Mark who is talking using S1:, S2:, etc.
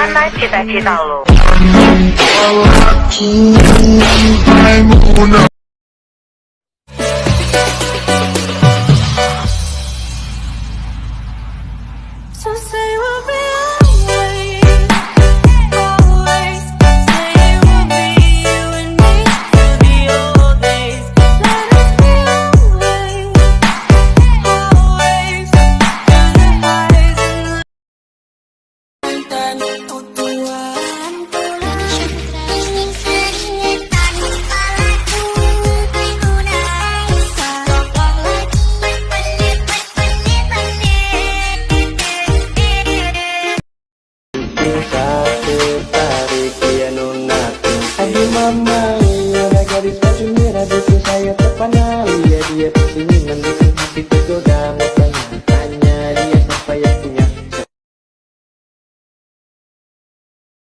S1: Mana cita-cita lo?
S2: So say we'll be always, always. Say it will be you and me till the old days. Let us be always, always. Through the highs and the tutuan pulang. Ingin keringetan kepalaku bergunai. Sokong lagi
S3: Mama, ada gadis baju merah, buku saya terpana. Lihat dia kesini mendekat.